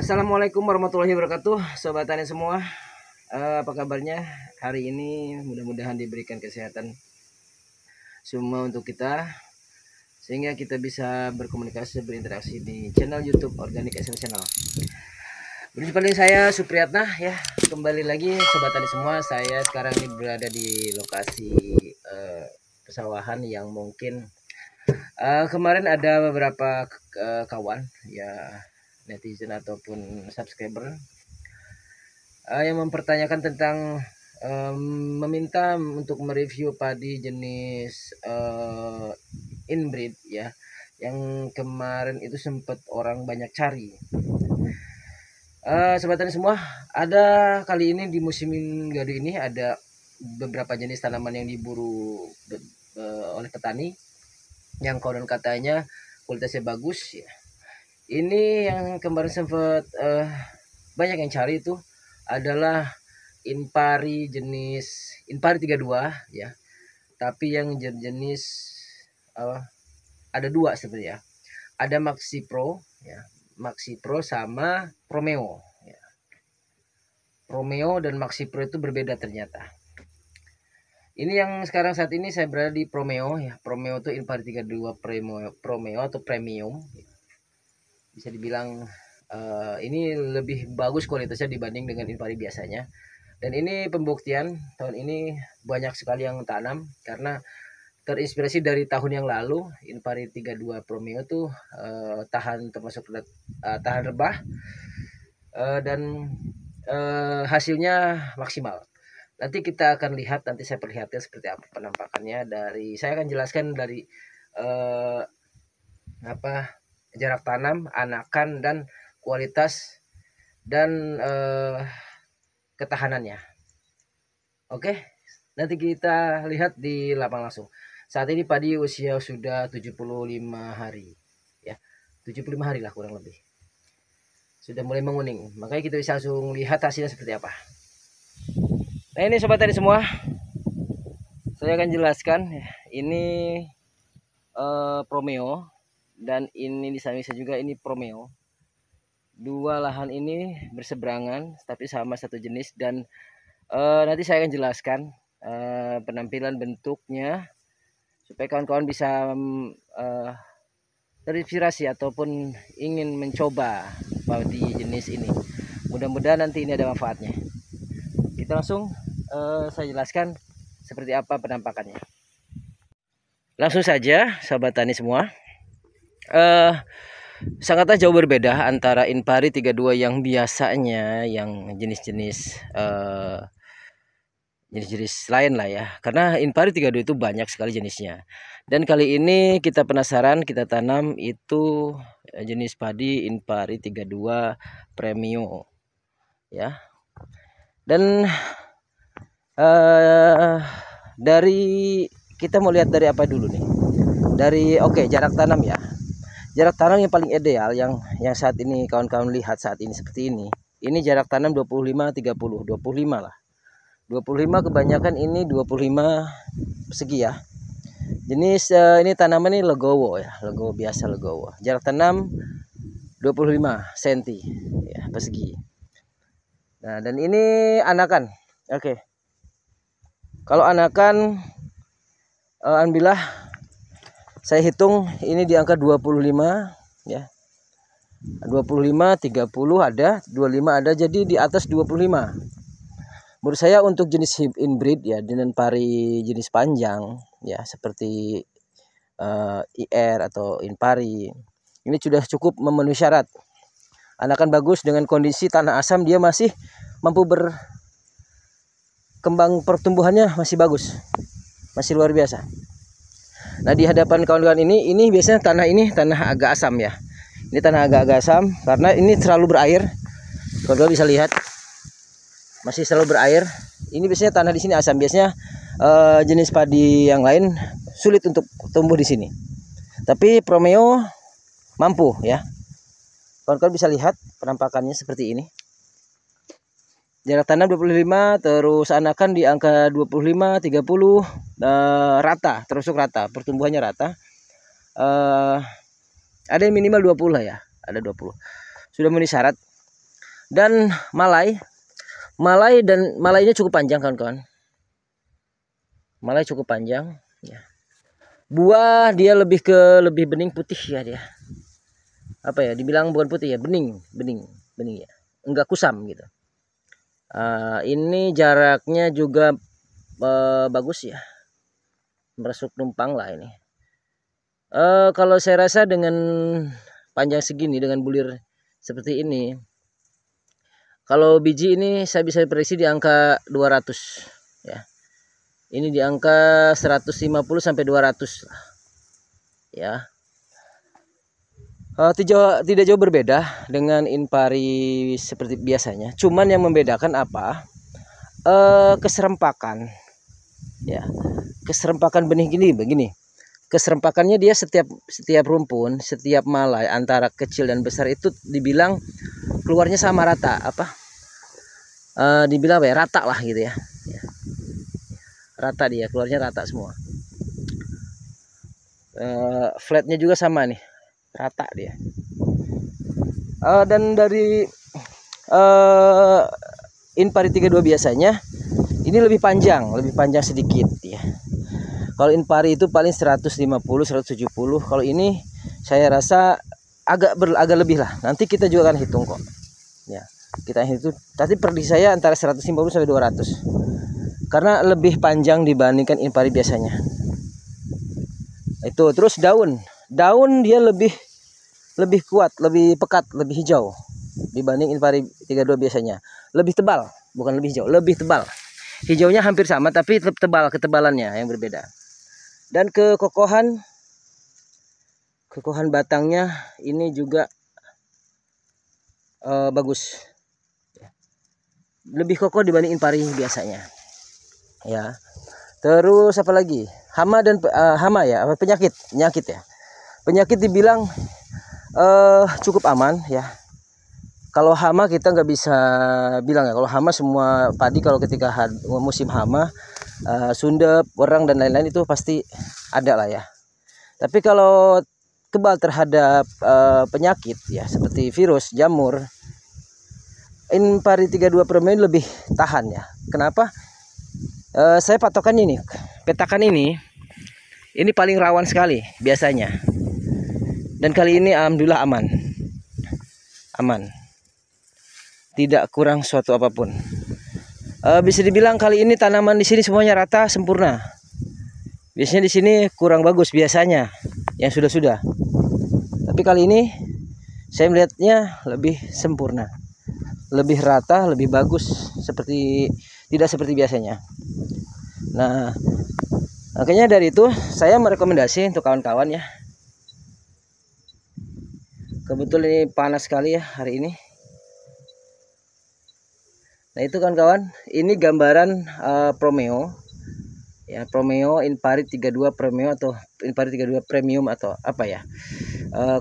Assalamualaikum warahmatullahi wabarakatuh, sobat tani semua. Apa kabarnya hari ini? Mudah-mudahan diberikan kesehatan semua untuk kita, sehingga kita bisa berkomunikasi, berinteraksi di channel YouTube Organik SM Channel. Berjumpa dengan saya Supriyatna ya. Kembali lagi sobat tani semua. Saya sekarang ini berada di lokasi pesawahan yang mungkin kemarin ada beberapa kawan ya, netizen ataupun subscriber yang mempertanyakan tentang meminta untuk mereview padi jenis inbreed ya, yang kemarin itu sempat orang banyak cari. Sobat tani semua, ada kali ini di musim gadu ini ada beberapa jenis tanaman yang diburu oleh petani yang konon katanya kualitasnya bagus ya. Ini yang kemarin sempat banyak yang cari itu adalah Inpari jenis Inpari 32 ya. Tapi yang jenis ada dua sebenarnya. Ada Maxi Pro ya, Maxi Pro sama Promeo ya. Promeo dan Maxi Pro itu berbeda ternyata. Ini yang sekarang saat ini saya berada di Promeo ya. Promeo itu Inpari 32 Promeo atau premium ya. Bisa dibilang ini lebih bagus kualitasnya dibanding dengan Inpari biasanya. Dan ini pembuktian tahun ini banyak sekali yang tanam karena terinspirasi dari tahun yang lalu. Inpari 32 Promeo tuh tahan, termasuk tahan rebah dan hasilnya maksimal. Nanti kita akan lihat, nanti saya perlihatkan seperti apa penampakannya. Saya akan jelaskan dari jarak tanam, anakan, dan kualitas dan ketahanannya. Oke, nanti kita lihat di lapang langsung. Saat ini padi usia sudah 75 hari ya. 75 hari lah kurang lebih. Sudah mulai menguning. Makanya kita bisa langsung lihat hasilnya seperti apa. Nah, ini sobat tani semua, saya akan jelaskan ya. Ini Promeo, dan ini di samping saya juga ini Promeo. Dua lahan ini berseberangan tapi sama satu jenis, dan nanti saya akan jelaskan penampilan bentuknya supaya kawan-kawan bisa terinspirasi ataupun ingin mencoba padi jenis ini. Mudah-mudahan nanti ini ada manfaatnya. Kita langsung saya jelaskan seperti apa penampakannya. Langsung saja sobat tani semua. Sangatlah jauh berbeda antara Inpari 32 yang biasanya, yang jenis-jenis lain lah ya. Karena Inpari 32 itu banyak sekali jenisnya. Dan kali ini kita penasaran, kita tanam itu jenis padi Inpari 32 Premium ya. Dan dari kita mau lihat dari apa dulu nih? Dari jarak tanam ya. Jarak tanam yang paling ideal yang saat ini kawan-kawan lihat saat ini seperti ini. Ini jarak tanam 25 30, 25 lah. 25 kebanyakan ini 25 persegi ya. Jenis ini tanaman ini legowo ya, legowo biasa legowo. Jarak tanam 25 cm ya, persegi. Nah, dan ini anakan. Oke. Kalau anakan alhamdulillah saya hitung ini di angka 25 ya. 25, 30 ada, 25 ada, jadi di atas 25. Menurut saya untuk jenis inbreed ya, dengan pari jenis panjang ya seperti IR atau Inpari, ini sudah cukup memenuhi syarat. Anakan bagus dengan kondisi tanah asam, dia masih mampu berkembang, pertumbuhannya masih bagus. Masih luar biasa. Nah, di hadapan kawan-kawan ini biasanya tanah agak asam ya. Ini tanah agak asam karena ini terlalu berair. Kawan-kawan bisa lihat masih selalu berair. Ini biasanya tanah di sini asam. Biasanya jenis padi yang lain sulit untuk tumbuh di sini. Tapi Promeo mampu ya. Kawan-kawan bisa lihat penampakannya seperti ini. Jarak tanam 25, terus anakan di angka 25, 30, rata, terusuk rata, pertumbuhannya rata. Ada yang minimal 20 lah ya, ada 20. Sudah memenuhi syarat. Dan Malai ini cukup panjang kawan-kawan. Malai cukup panjang ya. Buah dia lebih bening putih ya dia. Apa ya, dibilang bukan putih ya, bening ya. Enggak kusam gitu. Ini jaraknya juga bagus ya. Meresuk numpang lah ini. Kalau saya rasa dengan panjang segini, dengan bulir seperti ini, kalau biji ini saya bisa prediksi di angka 200 ya. Ini di angka 150 sampai 200 lah. Ya. Tidak jauh berbeda dengan Inpari seperti biasanya. Cuman yang membedakan apa? Keserempakan. Ya. Keserempakan benih begini. Keserempakannya dia setiap rumpun, setiap malai antara kecil dan besar itu dibilang keluarnya sama rata, dibilang apa ya, rata lah gitu ya. Rata dia, keluarnya rata semua. Flatnya juga sama nih, rata dia. Dan dari Inpari 32 biasanya ini lebih panjang sedikit ya. Kalau Inpari itu paling 150 170. Kalau ini saya rasa agak lebih lah. Nanti kita juga akan hitung kok. Ya, kita hitung. Tapi prediksi saya antara 150 sampai 200. Karena lebih panjang dibandingkan Inpari biasanya. Itu terus daun dia lebih kuat, lebih pekat, lebih hijau dibanding Inpari 32 biasanya. Lebih tebal, bukan lebih hijau, lebih tebal. Hijaunya hampir sama tapi tebal, ketebalannya yang berbeda. Dan kekokohan batangnya ini juga bagus. Lebih kokoh dibanding Inpari biasanya. Ya. Terus apa lagi? Hama ya, penyakit ya. Penyakit dibilang cukup aman ya. Kalau hama kita nggak bisa bilang ya. Kalau hama semua padi kalau ketika musim hama, sundep, wereng dan lain-lain itu pasti ada lah ya. Tapi kalau kebal terhadap penyakit ya seperti virus, jamur, Inpari 32 Promeo lebih tahan ya. Kenapa? Saya patokan ini, petakan ini paling rawan sekali biasanya. Dan kali ini alhamdulillah aman. Tidak kurang suatu apapun. Bisa dibilang kali ini tanaman di sini semuanya rata sempurna. Biasanya di sini kurang bagus biasanya yang sudah. Tapi kali ini saya melihatnya lebih sempurna, lebih rata, lebih bagus, tidak seperti biasanya. Nah, makanya dari itu saya merekomendasi untuk kawan-kawan ya. Kebetulan ini panas sekali ya hari ini. Nah itu kawan-kawan, ini gambaran Promeo ya, Promeo Inpari 32 Promeo atau Inpari 32 Premium atau apa ya.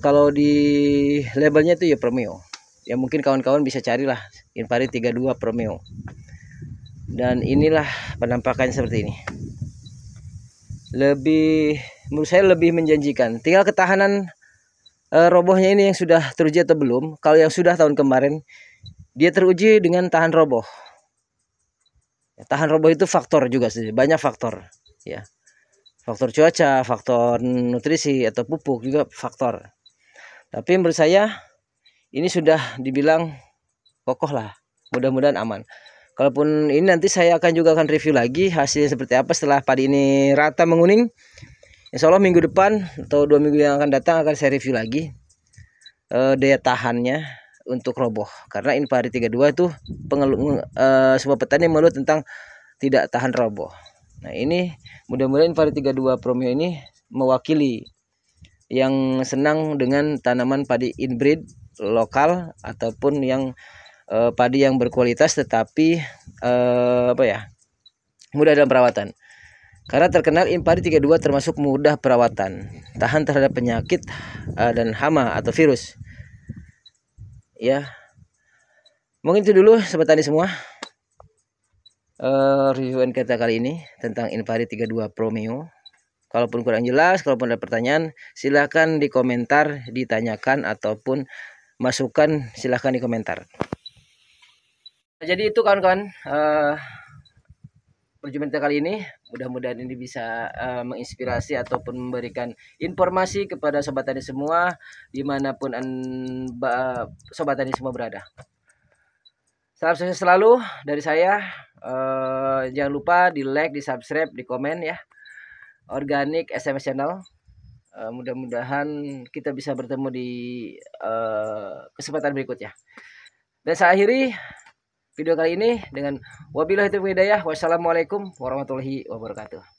Kalau di labelnya itu ya Promeo. Ya mungkin kawan-kawan bisa carilah Inpari 32 Promeo. Dan inilah penampakannya seperti ini. Menurut saya lebih menjanjikan. Tinggal ketahanan robohnya ini yang sudah teruji atau belum. Kalau yang sudah tahun kemarin, dia teruji dengan tahan roboh. Tahan roboh itu faktor juga sih, banyak faktor ya. Faktor cuaca, faktor nutrisi atau pupuk juga faktor. Tapi menurut saya ini sudah dibilang kokoh lah. Mudah-mudahan aman. Kalaupun ini nanti saya akan review lagi hasilnya seperti apa setelah padi ini rata menguning. Insya Allah minggu depan atau 2 minggu yang akan datang akan saya review lagi daya tahannya untuk roboh. Karena Inpari 32 itu semua petani mengeluh tentang tidak tahan roboh. Nah ini mudah-mudahan Inpari 32 Promeo ini mewakili yang senang dengan tanaman padi inbreed lokal ataupun yang padi yang berkualitas tetapi mudah dalam perawatan. Karena terkenal Inpari 32 termasuk mudah perawatan, tahan terhadap penyakit dan hama atau virus. Ya, mungkin itu dulu sobat tani semua. Reviewan kita kali ini tentang Inpari 32 Promeo. Kalaupun kurang jelas, kalaupun ada pertanyaan, silahkan di komentar ditanyakan ataupun masukan silahkan di komentar. Jadi itu kawan-kawan, perjumpaan kita kali ini. Mudah-mudahan ini bisa menginspirasi ataupun memberikan informasi kepada sobat tani semua dimanapun sobat tani semua berada. Salam sukses selalu dari saya. Jangan lupa di like, di subscribe, di komen ya. Organik SMS Channel. Mudah-mudahan kita bisa bertemu di kesempatan berikutnya. Dan saya akhiri video kali ini dengan wabillahi taufiq hidayah. Wassalamualaikum warahmatullahi wabarakatuh.